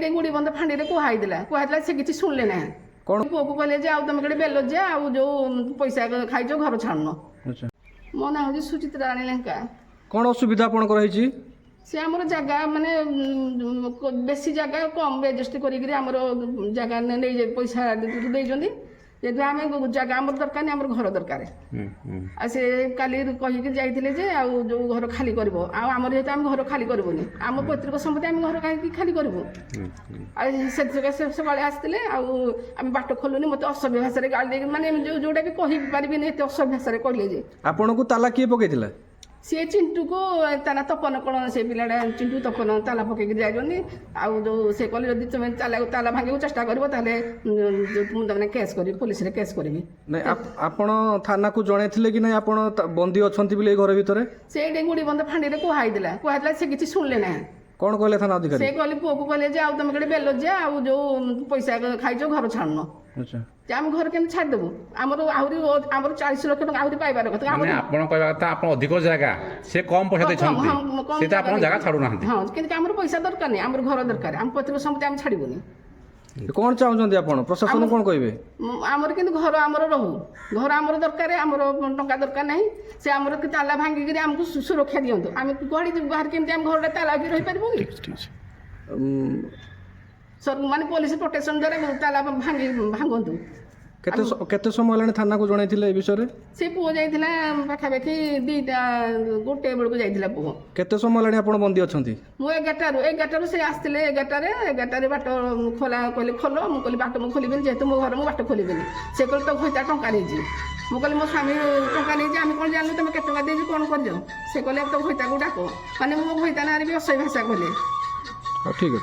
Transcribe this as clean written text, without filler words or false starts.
ସେଇଠି ଗୁଡ଼ି ବନ୍ଧ ଫାଣ୍ଡିରେ କୁହାଇଥିଲା ସେ କିଛି ଶୁଣିଲେ ନାହିଁ। କଣ ପୁଅକୁ କହିଲେ ଯେ ଆଉ ତମେ କେଟେ ବେଲ ଯେ ଆଉ ଯୋଉ ପଇସା ଖାଇଛ ଘର ଛାଣୁନ। ଆଚ୍ଛା ମୋ ନାଁ ହଉଛି ସୁଚିତ୍ରା ରାଣୀ ଲେଙ୍କା। କଣ ଅସୁବିଧା ଆପଣଙ୍କର ହେଇଛି? ସେ ଆମର ଜାଗା ମାନେ ବେଶୀ ଜାଗା କମ୍ ରେଜିଷ୍ଟ୍ରି କରିକିରି ଆମର ଜାଗା ନେଇ ପଇସା ଦେଇଛନ୍ତି। ଯେହେତୁ ଆମେ ଜାଗା ଆମର ଦରକାର ନାହିଁ, ଆମର ଘର ଦରକାର। ଆଉ ସେ କାଲି କହିକି ଯାଇଥିଲେ ଯେ ଆଉ ଯୋଉ ଘର ଖାଲି କରିବ, ଆଉ ଆମର ଯେହେତୁ ଆମେ ଘର ଖାଲି କରିବୁନି, ଆମ ପୈତୃକ ସମ୍ପତ୍ତି ଆମେ ଘର କାହିଁକି ଖାଲି କରିବୁ। ଆଉ ସେଥିରେ ସେ ସକାଳେ ଆସିଥିଲେ, ଆଉ ଆମେ ବାଟ ଖୋଲୁନି, ମୋତେ ଅସଭ୍ୟ ଭାଷାରେ ଗାଳି ଦେଇକି ମାନେ ଯୋଉଟା ବି କହିପାରିବିନି ଏତେ ଅସଭ୍ୟ ଭାଷାରେ କହିଲେ ଯେ। ଆପଣଙ୍କୁ ତାଲା କିଏ ପକେଇଥିଲା? ସିଏ ଚିଣ୍ଟୁକୁ ତା ନା ତପନ କଣ ସେ ପିଲାଟା ଚିଣ୍ଟୁ ତପନ ତାଲା ପକେଇକି ଯାଇଛନ୍ତି। ଆଉ ଯୋଉ ସେ କହିଲେ ଯଦି ତୁମେ ତାଲା ଭାଙ୍ଗିବାକୁ ଚେଷ୍ଟା କରିବ ତାହେଲେ ମୁଁ ତମେ କେସ୍ କରିବି, ପୋଲିସରେ କେସ୍ କରିବି। ନାଇଁ ଆପଣ ଥାନାକୁ ଜଣେଇଥିଲେ କି ନାଇଁ ଆପଣ ବନ୍ଦୀ ଅଛନ୍ତି ବୋଲି ଏଇ ଘର ଭିତରେ? ସେଇଠି ଗୁଡ଼ି ବନ୍ଧ ଫାଣ୍ଡିରେ କୁହାଇଥିଲା ସେ କିଛି ଶୁଣିଲେ ନାହିଁ। କଣ କହିଲେ ଥାନା ଅଧିକାରୀ? ସେ କହିଲେ ପୁଅକୁ କହିଲେ ଯେ ଆଉ ତମେ କେଟେ ବେଲ ଯେ ଆଉ ଯୋଉ ପଇସା ଖାଇଛ ଘର ଛାଣୁନ। ଆଚ୍ଛା ଯେ ଆମେ ଘର କେମିତି ଛାଡ଼ିଦେବୁ? ଆମର 40 ଲକ୍ଷ ଟଙ୍କା ଆହୁରି ପାଇବାର କଥା। ଆପଣ କହିବା କଥା ଆପଣ ଅଧିକ ଜାଗା ସେ କମ ପଇସା ଦେଇଛନ୍ତି, ସେ ତ ଆପଣ ଜାଗା ଛାଡୁନାହାନ୍ତି। ହଁ କିନ୍ତୁ ଆମର ପଇସା ଦରକାର ନାହିଁ, ଆମର ଘର ଦରକାର। ଆମ ପୈତୃକ ସମ୍ପତ୍ତି ଆମେ ଛାଡ଼ିବୁନି। କଣ ଚାହୁଁଛନ୍ତି ଆପଣ? ପ୍ରଶାସନ କଣ କହିବେ? ଆମର କିନ୍ତୁ ଘର ଆମର ରହୁ, ଘର ଆମର ଦରକାର, ଆମର ଟଙ୍କା ଦରକାର ନାହିଁ। ସେ ଆମର ତାଲା ଭାଙ୍ଗିକିରି ଆମକୁ ସୁରକ୍ଷା ଦିଅନ୍ତୁ। ଆମେ କୁଆଡ଼େ ଯିବୁ ବାହାରେ, କେମିତି ଆମ ଘରଟା ତାଲା ହେଇକି ରହିପାରିବୁ କି? ମାନେ ପୋଲିସ ପ୍ରୋଟେକ୍ସନ ଦ୍ୱାରା ତାଲା ଭାଙ୍ଗନ୍ତୁ। କେତେ ସମୟ ହେଲାଣି ଥାନାକୁ ଜଣେଇଥିଲେ ଏ ବିଷୟରେ? ସେ ପୁଅ ଯାଇଥିଲା ପାଖାପାଖି 1ଟା ବେଳକୁ ଯାଇଥିଲା ପୁଅ। କେତେ ସମୟ ହେଲାଣି ଆପଣ ବନ୍ଦୀ ଅଛନ୍ତି? ମୁଁ 11ଟାରୁ ସେ ଆସିଥିଲେ 11ଟାରେ ବାଟ ଖୋଲା କହିଲେ ଖୋଲ। ମୁଁ କହିଲି ବାଟ ମୁଁ ଖୋଲିବିନି, ଯେହେତୁ ମୋ ଘର ମୁଁ ବାଟ ଖୋଲିବିନି। ସେ କହିଲେ ତ ଘଇତା ଟଙ୍କା ନେଇଛି। ମୁଁ କହିଲି ମୋ ସ୍ୱାମୀ ଟଙ୍କା ନେଇଛି, ଆମେ କ'ଣ ଜାଣିଲୁ ତମେ କେତେ ଟଙ୍କା ଦେଇଛୁ କ'ଣ କରିଛ? ସେ କହିଲେ ତ ଘଇତାକୁ ଡାକ, ମାନେ ମୋ ଘଇତା ନାଁରେ ବି ଅସହ୍ୟ ଭାଷା କହିଲେ। ହଉ ଠିକ୍ ଅଛି।